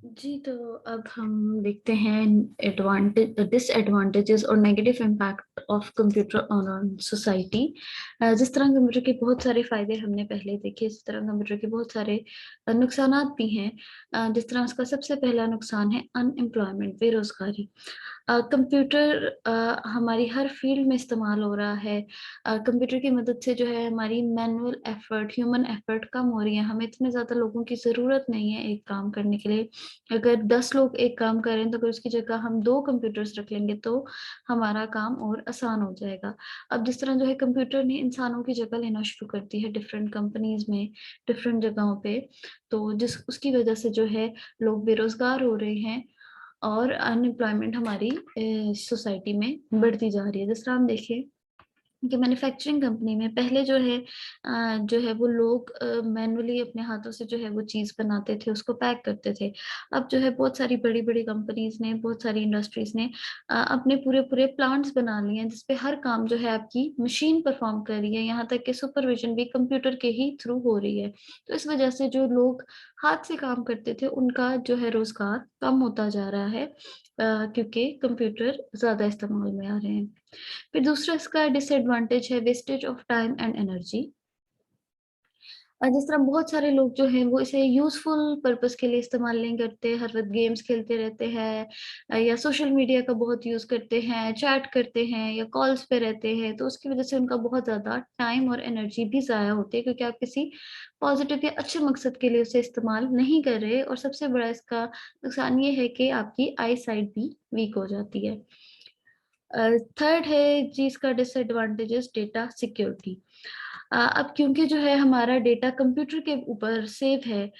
जी, तो अब हम देखते हैं डिसएडवांटेजेस और negative impact of computer on society. जिस तरह कंप्यूटर के बहुत सारे फायदे हमने पहले देखे, इस तरह कंप्यूटर के बहुत सारे नुकसानात भी हैं। जिस तरह उसका सबसे पहला नुकसान है अनएम्प्लॉयमेंट, बेरोजगारी। कंप्यूटर हमारी हर फील्ड में इस्तेमाल हो रहा है। कंप्यूटर की मदद से जो है हमारी मैनुअल एफर्ट, ह्यूमन एफर्ट कम हो रही है। हमें इतने ज़्यादा लोगों की ज़रूरत नहीं है एक काम करने के लिए। अगर 10 लोग एक काम करें तो अगर उसकी जगह हम 2 कंप्यूटर्स रख लेंगे तो हमारा काम और आसान हो जाएगा। अब जिस तरह जो है कंप्यूटर ने इंसानों की जगह लेना शुरू कर दी है डिफरेंट कंपनीज में, डिफरेंट जगहों पे, तो जिस उसकी वजह से जो है लोग बेरोजगार हो रहे हैं और अनएम्प्लॉयमेंट हमारी सोसाइटी में बढ़ती जा रही है। जिस तरह हम देखें कि मैन्युफैक्चरिंग कंपनी में पहले जो है वो लोग मैनुअली अपने हाथों से जो है वो चीज बनाते थे, उसको पैक करते थे। अब जो है बहुत सारी बड़ी बड़ी कंपनीज ने, बहुत सारी इंडस्ट्रीज ने अपने पूरे पूरे प्लांट्स बना लिए हैं जिसपे हर काम जो है आपकी मशीन परफॉर्म कर रही है। यहाँ तक कि सुपरविजन भी कंप्यूटर के ही थ्रू हो रही है। तो इस वजह से जो लोग हाथ से काम करते थे उनका जो है रोजगार कम होता जा रहा है, क्योंकि कंप्यूटर ज्यादा इस्तेमाल में आ रहे हैं। फिर दूसरा इसका डिसएडवांटेज है wastage of time and energy. जिस तरह बहुत सारे लोग जो हैं वो इसे यूजफुल पर्पस के लिए इस्तेमाल नहीं करते, हर वक्त गेम्स खेलते रहते हैं, या सोशल मीडिया का बहुत यूज करते हैं, चैट करते हैं या कॉल्स पे रहते हैं, तो उसकी वजह से उनका बहुत ज्यादा टाइम और एनर्जी भी जाया होती है, क्योंकि आप किसी पॉजिटिव या अच्छे मकसद के लिए उसे इस्तेमाल नहीं कर रहे। और सबसे बड़ा इसका नुकसान ये है कि आपकी आई साइट भी वीक हो जाती है। थर्ड है जी इसका डिसएडवांटेजेस डेटा सिक्योरिटी। अब क्योंकि जो है हमारा डेटा कंप्यूटर के ऊपर सेव है,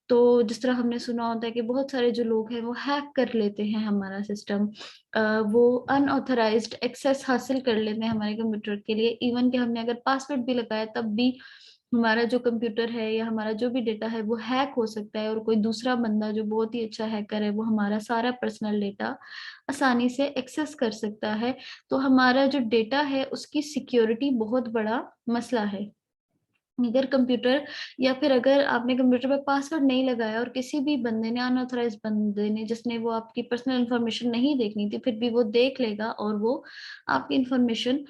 तो जिस तरह हमने सुना होता है कि बहुत सारे जो लोग हैं वो हैक कर लेते हैं हमारा सिस्टम, वो अनऑथराइज्ड एक्सेस हासिल कर लेते हैं हमारे कंप्यूटर के लिए। इवन कि हमने अगर पासवर्ड भी लगाया तब भी हमारा जो कंप्यूटर है या हमारा जो भी डेटा है वो हैक हो सकता है, और कोई दूसरा बंदा जो बहुत ही अच्छा हैकर है वो हमारा सारा पर्सनल डेटा आसानी से एक्सेस कर सकता है। तो हमारा जो डेटा है उसकी सिक्योरिटी बहुत बड़ा मसला है। अगर कंप्यूटर या फिर अगर आपने कंप्यूटर पे पासवर्ड नहीं लगाया और किसी भी बंदे ने, अनऑथराइज बंदे ने, जिसने वो आपकी पर्सनल इंफॉर्मेशन नहीं देखनी थी, फिर भी वो देख लेगा और वो आपकी इंफॉर्मेशन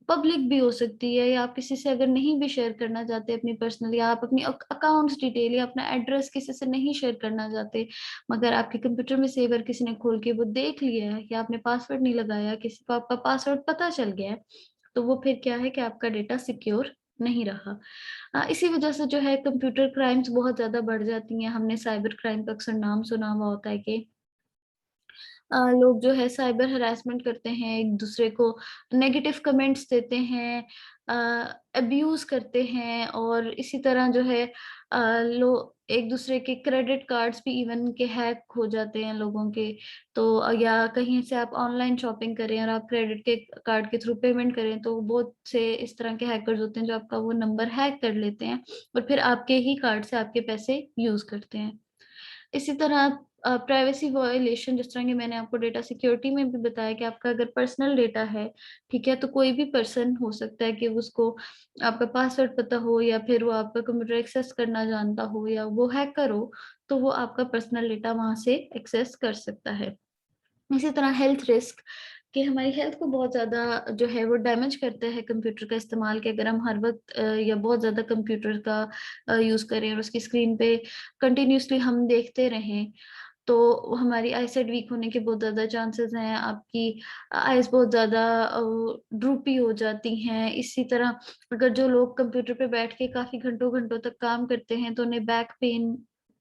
पब्लिक भी हो सकती है। या आप किसी से अगर नहीं भी शेयर करना चाहते अपनी पर्सनल, या आप अपनी अकाउंट्स डिटेल या अपना एड्रेस किसी से नहीं शेयर करना चाहते, मगर आपके कंप्यूटर में सेवर किसी ने खोल के वो देख लिया है, या आपने पासवर्ड नहीं लगाया, किसी को आपका पासवर्ड पता चल गया है, तो वो फिर क्या है कि आपका डेटा सिक्योर नहीं रहा। इसी वजह से जो है कंप्यूटर क्राइम्स बहुत ज्यादा बढ़ जाती हैं। हमने साइबर क्राइम का अक्सर नाम सुना हुआ होता है कि लोग जो है साइबर हरासमेंट करते हैं, एक दूसरे को नेगेटिव कमेंट्स देते हैं, अब्यूज करते हैं, और इसी तरह जो है लोग एक दूसरे के क्रेडिट कार्ड्स भी इवन के हैक हो जाते हैं लोगों के। तो या कहीं से आप ऑनलाइन शॉपिंग करें और आप क्रेडिट के कार्ड के थ्रू पेमेंट करें, तो बहुत से इस तरह के हैकर्स होते हैं जो आपका वो नंबर हैक कर लेते हैं और फिर आपके ही कार्ड से आपके पैसे यूज करते हैं। इसी तरह प्राइवेसी वायलेशन, जिस तरह की मैंने आपको डेटा सिक्योरिटी में भी बताया कि आपका अगर पर्सनल डेटा है, ठीक है, तो कोई भी पर्सन हो सकता है कि उसको आपका पासवर्ड पता हो, या फिर वो आपका कंप्यूटर एक्सेस करना जानता हो, या वो हैकर हो, तो वो आपका पर्सनल डेटा वहां से एक्सेस कर सकता है। इसी तरह हेल्थ रिस्क, कि हमारी हेल्थ को बहुत ज्यादा जो है वो डैमेज करता है कंप्यूटर का इस्तेमाल, कि अगर हम हर वक्त या बहुत ज्यादा कंप्यूटर का यूज करें और उसकी स्क्रीन पे कंटिन्यूसली हम देखते रहें, तो हमारी आईसाइट वीक होने के बहुत ज्यादा चांसेस हैं। आपकी आईज बहुत ज्यादा ड्रूपी हो जाती हैं। इसी तरह अगर जो लोग कंप्यूटर पे बैठ के काफी घंटों घंटों तक काम करते हैं तो उन्हें बैक पेन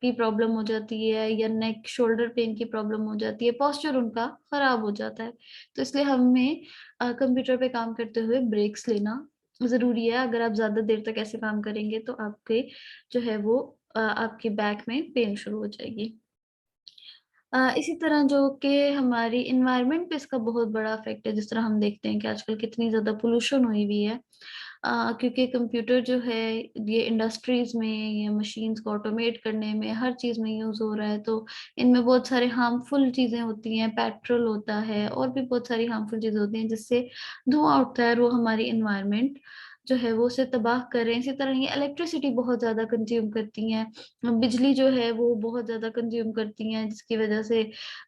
की प्रॉब्लम हो जाती है, या नेक शोल्डर पेन की प्रॉब्लम हो जाती है, पोस्चर उनका खराब हो जाता है। तो इसलिए हमें कंप्यूटर पे काम करते हुए ब्रेक्स लेना जरूरी है। अगर आप ज्यादा देर तक ऐसे काम करेंगे तो आपके जो है वो आपकी बैक में पेन शुरू हो जाएगी। इसी तरह जो कि हमारी इन्वायरमेंट पे इसका बहुत बड़ा इफेक्ट है। जिस तरह हम देखते हैं कि आजकल कितनी ज्यादा पोल्यूशन हुई हुई है, क्योंकि कंप्यूटर जो है ये इंडस्ट्रीज में या मशीन्स को ऑटोमेट करने में हर चीज में यूज हो रहा है, तो इनमें बहुत सारे हार्मफुल चीजें होती हैं, पेट्रोल होता है और भी बहुत सारी हार्मफुल चीजें होती हैं जिससे धुआं उठता है, और वो हमारी इन्वायरमेंट जो है वो उसे तबाह कर रहे हैं। इसी तरह ये इलेक्ट्रिसिटी बहुत ज्यादा कंज्यूम करती हैं, बिजली जो है वो बहुत ज्यादा कंज्यूम करती हैं, जिसकी वजह से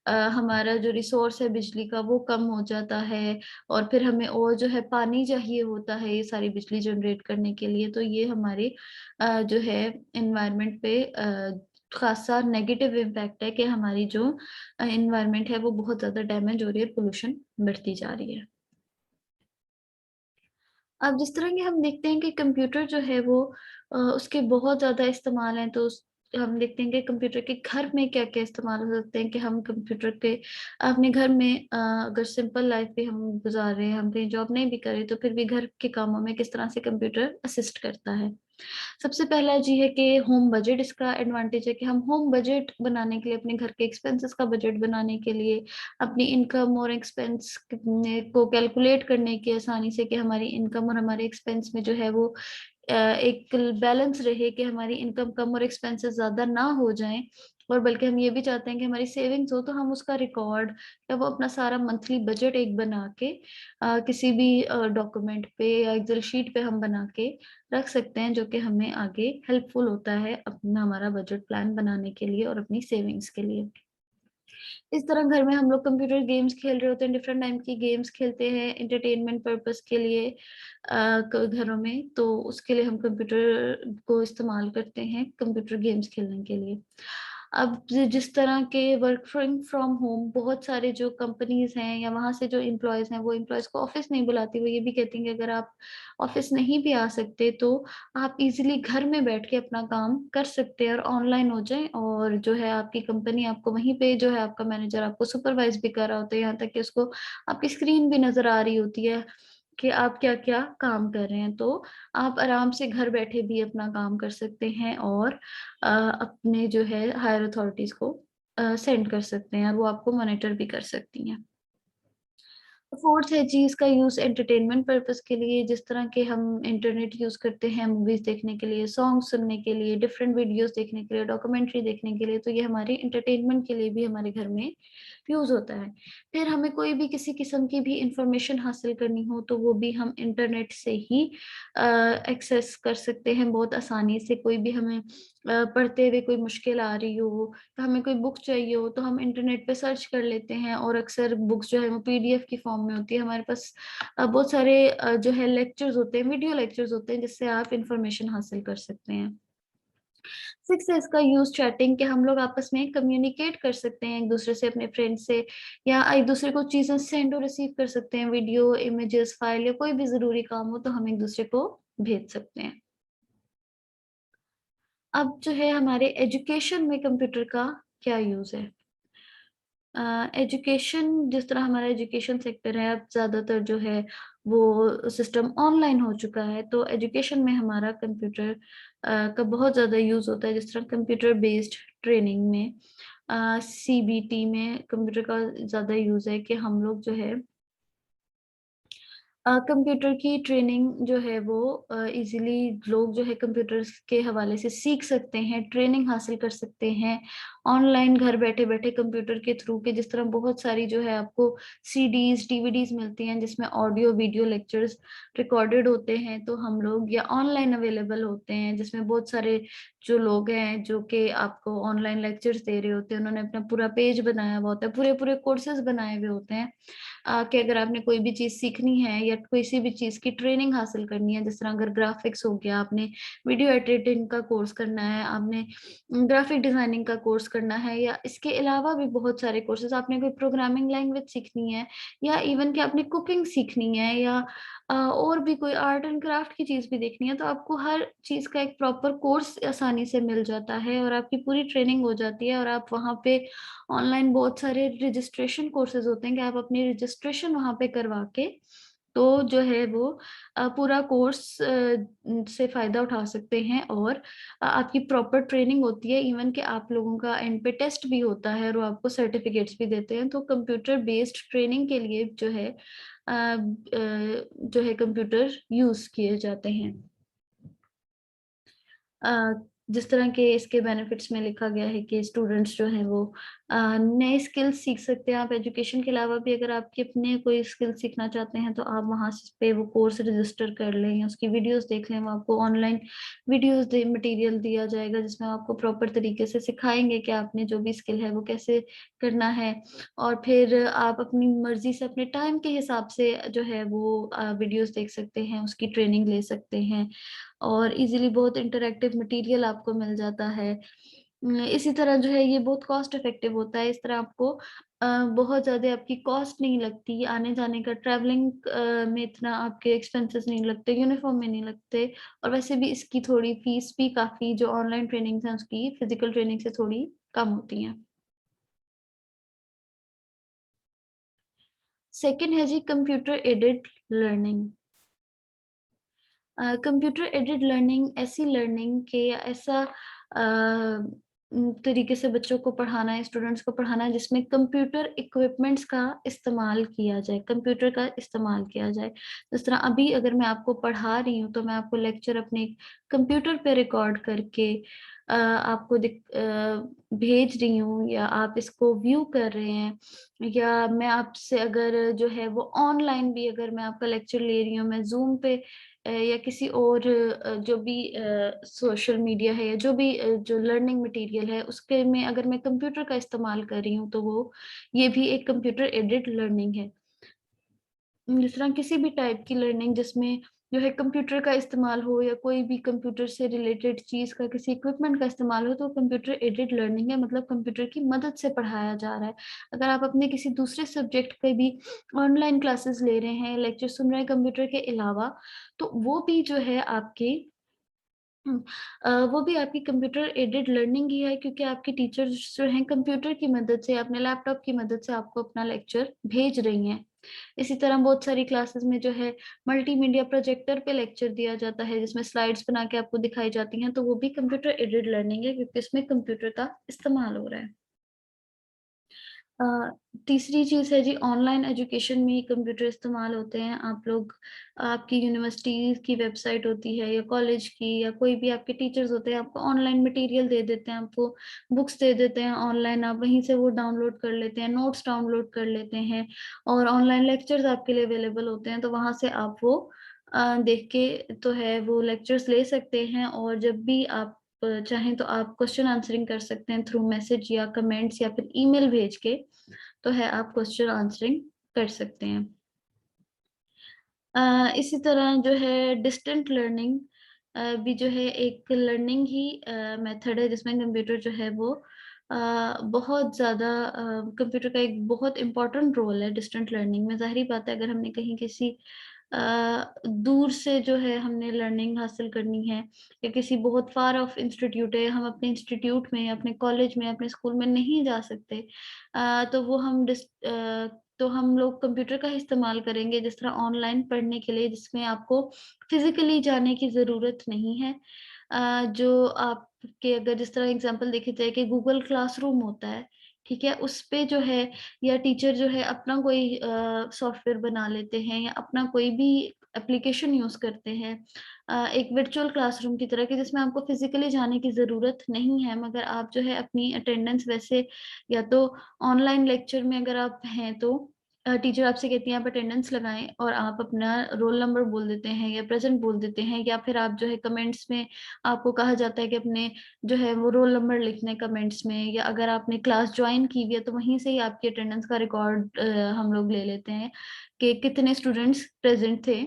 हमारा जो रिसोर्स है बिजली का वो कम हो जाता है, और फिर हमें और जो है पानी चाहिए होता है ये सारी बिजली जनरेट करने के लिए। तो ये हमारे जो है एनवायरनमेंट पे खासा नेगेटिव इम्पैक्ट है कि हमारी जो एनवायरनमेंट है वो बहुत ज्यादा डैमेज हो रही है, पोल्यूशन बढ़ती जा रही है। अब जिस तरह के हम देखते हैं कि कंप्यूटर जो है वो उसके बहुत ज्यादा इस्तेमाल हैं, तो हम देखते हैं कि कंप्यूटर के घर में क्या क्या इस्तेमाल हो सकते हैं, कि हम कंप्यूटर के अपने घर में अगर सिंपल लाइफ भी हम गुजार रहे हैं, हम कहीं जॉब नहीं भी करें, तो फिर भी घर के कामों में किस तरह से कंप्यूटर असिस्ट करता है। सबसे पहला जी है कि होम बजट, इसका एडवांटेज है कि हम होम बजट बनाने के लिए, अपने घर के एक्सपेंसेस का बजट बनाने के लिए, अपनी इनकम और एक्सपेंस को कैलकुलेट करने की आसानी से, कि हमारी इनकम और हमारे एक्सपेंस में जो है वो एक बैलेंस रहे, कि हमारी इनकम कम और एक्सपेंसेस ज्यादा ना हो जाएं, और बल्कि हम ये भी चाहते हैं कि हमारी सेविंग्स हो, तो हम उसका रिकॉर्ड या वो अपना सारा मंथली बजट एक बना के किसी भी डॉक्यूमेंट पे या एक्सेल शीट पे हम बना के रख सकते हैं, जो कि हमें आगे हेल्पफुल होता है अपना हमारा बजट प्लान बनाने के लिए और अपनी सेविंग्स के लिए। इस तरह घर में हम लोग कंप्यूटर गेम्स खेल रहे होते हैं, डिफरेंट टाइप की गेम्स खेलते हैं एंटरटेनमेंट पर्पस के लिए घरों में, तो उसके लिए हम कंप्यूटर को इस्तेमाल करते हैं कंप्यूटर गेम्स खेलने के लिए। अब जिस तरह के वर्क फ्रॉम होम, बहुत सारे जो कंपनीज हैं या वहां से जो एम्प्लॉयज हैं वो एम्प्लॉयज को ऑफिस नहीं बुलाती, वो ये भी कहती हैं कि अगर आप ऑफिस नहीं भी आ सकते तो आप इजीली घर में बैठ के अपना काम कर सकते हैं और ऑनलाइन हो जाए, और जो है आपकी कंपनी आपको वहीं पे जो है आपका मैनेजर आपको सुपरवाइज भी कर रहा होता है, यहाँ तक कि उसको आपकी स्क्रीन भी नजर आ रही होती है कि आप क्या क्या काम कर रहे हैं। तो आप आराम से घर बैठे भी अपना काम कर सकते हैं और अपने जो है हायर अथॉरिटीज को सेंड कर सकते हैं, और वो आपको मॉनिटर भी कर सकती हैं। फोर्थ है जी इसका यूज एंटरटेनमेंट पर्पस के लिए, जिस तरह के हम इंटरनेट यूज करते हैं मूवीज देखने के लिए, सॉन्ग सुनने के लिए, डिफरेंट वीडियोस देखने के लिए, डॉक्यूमेंट्री देखने के लिए, तो ये हमारे एंटरटेनमेंट के लिए भी हमारे घर में यूज होता है। फिर हमें कोई भी किसी किस्म की भी इंफॉर्मेशन हासिल करनी हो तो वो भी हम इंटरनेट से ही एक्सेस कर सकते हैं बहुत आसानी से। कोई भी हमें पढ़ते हुए कोई मुश्किल आ रही हो, तो हमें कोई बुक चाहिए हो, तो हम इंटरनेट पे सर्च कर लेते हैं, और अक्सर बुक्स जो है वो पीडीएफ की फॉर्म में होती है हमारे पास। बहुत सारे जो है लेक्चर्स होते हैं, वीडियो लेक्चर्स होते हैं, जिससे आप इंफॉर्मेशन हासिल कर सकते हैं। सिक्स है इसका यूज चैटिंग, के हम लोग आपस में कम्युनिकेट कर सकते हैं एक दूसरे से, अपने फ्रेंड से, या एक दूसरे को चीजें सेंड और रिसीव कर सकते हैं, वीडियो, इमेजेस, फाइल, या कोई भी जरूरी काम हो तो हम एक दूसरे को भेज सकते हैं। अब जो है हमारे एजुकेशन में कंप्यूटर का क्या यूज है। एजुकेशन, जिस तरह हमारा एजुकेशन सेक्टर है अब ज्यादातर जो है वो सिस्टम ऑनलाइन हो चुका है, तो एजुकेशन में हमारा कंप्यूटर का बहुत ज्यादा यूज होता है। जिस तरह कंप्यूटर बेस्ड ट्रेनिंग में, सीबीटी में कंप्यूटर का ज्यादा यूज है, कि हम लोग जो है कंप्यूटर की ट्रेनिंग जो है वो इजीली लोग जो है कंप्यूटर के हवाले से सीख सकते हैं, ट्रेनिंग हासिल कर सकते हैं ऑनलाइन घर बैठे बैठे कंप्यूटर के थ्रू, के जिस तरह बहुत सारी जो है आपको सीडीज डीवीडीज मिलती हैं जिसमें ऑडियो वीडियो लेक्चर्स रिकॉर्डेड होते हैं, तो हम लोग या ऑनलाइन अवेलेबल होते हैं, जिसमें बहुत सारे जो लोग हैं जो कि आपको ऑनलाइन लेक्चर्स दे रहे होते हैं, उन्होंने अपना पूरा पेज बनाया हुआ होता है, पूरे पूरे कोर्सेज बनाए हुए होते हैं, कि अगर आपने कोई भी चीज सीखनी है या किसी भी चीज की ट्रेनिंग हासिल करनी है, जिस तरह अगर ग्राफिक्स हो गया, आपने वीडियो एडिटिंग का कोर्स करना है, आपने ग्राफिक डिजाइनिंग का कोर्स करना है, या इसके अलावा भी बहुत सारे कोर्सेज, आपने कोई प्रोग्रामिंग लैंग्वेज सीखनी है, या इवन कि आपने कुकिंग सीखनी है, या और भी कोई आर्ट एंड क्राफ्ट की चीज भी देखनी है, तो आपको हर चीज का एक प्रॉपर कोर्स आसानी से मिल जाता है और आपकी पूरी ट्रेनिंग हो जाती है, और आप वहाँ पे ऑनलाइन बहुत सारे रजिस्ट्रेशन कोर्सेज होते हैं कि आप अपनी रजिस्ट्रेशन वहाँ पे करवा के तो जो है वो पूरा कोर्स से फायदा उठा सकते हैं, और आपकी प्रॉपर ट्रेनिंग होती है, इवन कि आप लोगों का एंड पे टेस्ट भी होता है और वो आपको सर्टिफिकेट्स भी देते हैं। तो कंप्यूटर बेस्ड ट्रेनिंग के लिए जो है कंप्यूटर यूज किए जाते हैं। अ, जिस तरह के इसके बेनिफिट्स में लिखा गया है कि स्टूडेंट्स जो हैं वो नए स्किल्स सीख सकते हैं आप। एजुकेशन के अलावा भी अगर आपके अपने कोई स्किल सीखना चाहते हैं तो आप वहाँ पे वो कोर्स रजिस्टर कर लें या उसकी वीडियोस देख लें। वो आपको ऑनलाइन वीडियोस दे मटेरियल दिया जाएगा जिसमें आपको प्रॉपर तरीके से सिखाएंगे कि आपने जो भी स्किल है वो कैसे करना है। और फिर आप अपनी मर्जी से अपने टाइम के हिसाब से जो है वो वीडियोस देख सकते हैं, उसकी ट्रेनिंग ले सकते हैं और इजीली बहुत इंटरेक्टिव मटेरियल आपको मिल जाता है। इसी तरह जो है ये बहुत कॉस्ट इफेक्टिव होता है। इस तरह आपको बहुत ज्यादा आपकी कॉस्ट नहीं लगती, आने जाने का ट्रैवलिंग में इतना आपके एक्सपेंसेस नहीं लगते, यूनिफॉर्म में नहीं लगते। और वैसे भी इसकी थोड़ी फीस भी काफी जो ऑनलाइन ट्रेनिंग है उसकी फिजिकल ट्रेनिंग से थोड़ी कम होती है। सेकंड है जी computer aided learning. Computer aided learning ऐसी लर्निंग के या ऐसा तरीके से बच्चों को पढ़ाना है, स्टूडेंट्स को पढ़ाना है जिसमें कंप्यूटर इक्विपमेंट्स का इस्तेमाल किया जाए, कंप्यूटर का इस्तेमाल किया जाए। जिस तरह अभी अगर मैं आपको पढ़ा रही हूँ तो मैं आपको लेक्चर अपने कंप्यूटर पे रिकॉर्ड करके आपको भेज रही हूँ या आप इसको व्यू कर रहे हैं। या मैं आपसे अगर जो है वो ऑनलाइन भी अगर मैं आपका लेक्चर ले रही हूँ, मैं जूम पे या किसी और जो भी सोशल मीडिया है या जो भी जो लर्निंग मटेरियल है उसके में अगर मैं कंप्यूटर का इस्तेमाल कर रही हूँ तो वो ये भी एक कंप्यूटर एडेड लर्निंग है। जिस तरह किसी भी टाइप की लर्निंग जिसमें जो है कंप्यूटर का इस्तेमाल हो या कोई भी कंप्यूटर से रिलेटेड चीज का किसी इक्विपमेंट का इस्तेमाल हो तो कंप्यूटर एडेड लर्निंग है, मतलब कंप्यूटर की मदद से पढ़ाया जा रहा है। अगर आप अपने किसी दूसरे सब्जेक्ट के भी ऑनलाइन क्लासेस ले रहे हैं, लेक्चर सुन रहे हैं कंप्यूटर के अलावा, तो वो भी जो है आपकी वो भी आपकी कंप्यूटर एडेड लर्निंग ही है, क्योंकि आपकी टीचर्स जो हैं कंप्यूटर की मदद से अपने लैपटॉप की मदद से आपको अपना लेक्चर भेज रही हैं। इसी तरह बहुत सारी क्लासेस में जो है मल्टीमीडिया प्रोजेक्टर पे लेक्चर दिया जाता है जिसमें स्लाइड्स बना के आपको दिखाई जाती हैं, तो वो भी कंप्यूटर एडेड लर्निंग है क्योंकि इसमें कंप्यूटर का इस्तेमाल हो रहा है। अ, तीसरी चीज़ है जी ऑनलाइन एजुकेशन में ही कंप्यूटर इस्तेमाल होते हैं। आप लोग आपकी यूनिवर्सिटी की वेबसाइट होती है या कॉलेज की या कोई भी आपके टीचर्स होते हैं, आपको ऑनलाइन मटेरियल दे देते हैं, आपको बुक्स दे देते हैं ऑनलाइन, आप वहीं से वो डाउनलोड कर लेते हैं, नोट्स डाउनलोड कर लेते हैं और ऑनलाइन लेक्चर्स आपके लिए अवेलेबल होते हैं, तो वहाँ से आप वो देख के तो है वो लेक्चर्स ले सकते हैं। और जब भी आप चाहें तो आप क्वेश्चन आंसरिंग कर सकते हैं थ्रू मैसेज या कमेंट्स या फिर ईमेल भेज के, तो है आप क्वेश्चन आंसरिंग कर सकते हैं। इसी तरह जो है डिस्टेंट लर्निंग भी जो है एक लर्निंग ही मेथड है जिसमें कंप्यूटर जो है वो बहुत ज़्यादा कंप्यूटर का एक बहुत इम्पोर्टेंट रोल है डिस्टेंट लर्निंग में। ज़ाहिर बात है अगर हमने कहीं किसी दूर से जो है हमने लर्निंग हासिल करनी है या किसी बहुत फार ऑफ इंस्टीट्यूट है, हम अपने इंस्टीट्यूट में अपने कॉलेज में अपने स्कूल में नहीं जा सकते, तो वो तो हम लोग कंप्यूटर का ही इस्तेमाल करेंगे जिस तरह ऑनलाइन पढ़ने के लिए जिसमें आपको फिजिकली जाने की ज़रूरत नहीं है। जो आपके अगर जिस तरह एग्जांपल देखी जाए कि गूगल क्लासरूम होता है, ठीक है? उस पे जो है या टीचर जो है अपना कोई सॉफ्टवेयर बना लेते हैं या अपना कोई भी एप्लीकेशन यूज़ करते हैं एक वर्चुअल क्लासरूम की तरह कि जिसमें आपको फिजिकली जाने की ज़रूरत नहीं है, मगर आप जो है अपनी अटेंडेंस वैसे या तो ऑनलाइन लेक्चर में अगर आप हैं तो टीचर आपसे कहती हैं आप अटेंडेंस लगाएँ और आप अपना रोल नंबर बोल देते हैं या प्रेज़ेंट बोल देते हैं, या फिर आप जो है कमेंट्स में आपको कहा जाता है कि अपने जो है वो रोल नंबर लिखने कमेंट्स में, या अगर आपने क्लास जॉइन की हुई है तो वहीं से ही आपकी अटेंडेंस का रिकॉर्ड हम लोग ले लेते हैं कि कितने स्टूडेंट्स प्रेज़ेंट थे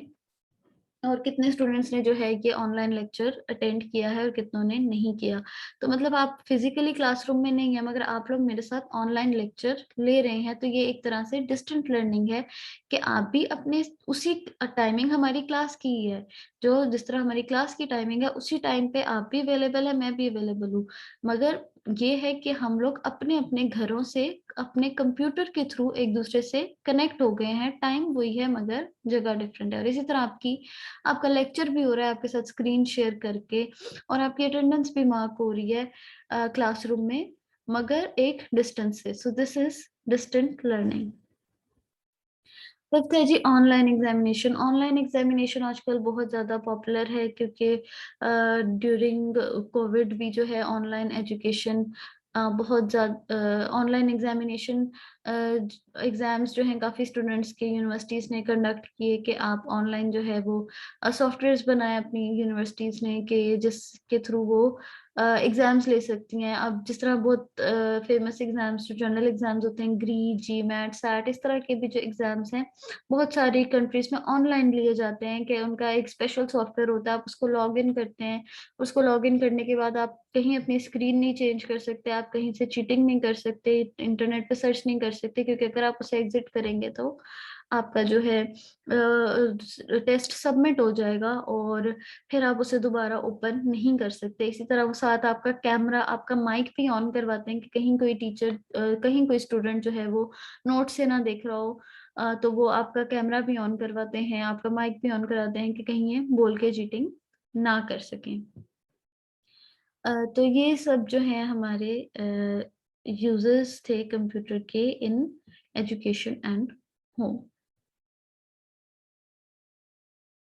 और कितने स्टूडेंट्स ने जो है ये ऑनलाइन लेक्चर अटेंड किया है और कितनों ने नहीं किया। तो मतलब आप फिजिकली क्लासरूम में नहीं है मगर आप लोग मेरे साथ ऑनलाइन लेक्चर ले रहे हैं, तो ये एक तरह से डिस्टेंट लर्निंग है कि आप भी अपने उसी टाइमिंग हमारी क्लास की ही है, जो जिस तरह हमारी क्लास की टाइमिंग है उसी टाइम पे आप भी अवेलेबल है, मैं भी अवेलेबल हूँ। मगर ये है कि हम लोग अपने-अपने घरों से अपने कंप्यूटर के थ्रू एक-दूसरे से कनेक्ट हो गए हैं, टाइम वही है मगर जगह डिफरेंट है। और इसी तरह आपका लेक्चर भी हो रहा है आपके साथ स्क्रीन शेयर करके और आपकी अटेंडेंस भी मार्क हो रही है क्लासरूम में, मगर एक डिस्टेंस से। So this is distant learning. Fifth है जी ऑनलाइन एग्जामिनेशन। ऑनलाइन एग्जामिनेशन आजकल बहुत ज़्यादा पॉपुलर है क्योंकि ड्यूरिंग कोविड भी जो है ऑनलाइन एजुकेशन बहुत ज़्यादा ऑनलाइन एग्ज़ाम्स जो हैं काफ़ी स्टूडेंट्स के यूनिवर्सिटीज़ ने कंडक्ट किए कि आप ऑनलाइन जो है वो सॉफ्टवेयर्स बनाए अपनी यूनिवर्सिटीज़ ने कि जिसके थ्रू वो एग्ज़ाम्स ले सकती हैं। अब जिस तरह बहुत फ़ेमस एग्ज़ाम्स जो जनरल एग्ज़ाम्स होते हैं, ग्री, जीमैट, सैट, इस तरह के भी जो एग्ज़ाम्स हैं, बहुत सारी कंट्रीज़ में ऑनलाइन लिए जाते हैं कि उनका एक स्पेशल सॉफ्टवेयर होता है, आप उसको लॉगिन करते हैं। उसको लॉगिन करने के बाद आप कहीं अपनी स्क्रीन नहीं चेंज कर सकते, आप कहीं से चीटिंग नहीं कर सकते, इंटरनेट पे सर्च नहीं कर सकते, क्योंकि अगर आप उसे एग्ज़िट करेंगे तो आपका जो है टेस्ट सबमिट हो जाएगा और फिर आप उसे दोबारा ओपन नहीं कर सकते। इसी तरह वो साथ आपका कैमरा, आपका माइक भी ऑन करवाते हैं कि कहीं कोई टीचर कहीं कोई स्टूडेंट जो है वो नोट से ना देख रहा हो, तो वो आपका कैमरा भी ऑन करवाते हैं, आपका माइक भी ऑन कराते हैं कि कहीं ये बोल के चीटिंग ना कर सकें। तो ये सब जो हैं हमारे यूज़र्स थे कंप्यूटर के इन एजुकेशन एंड होम।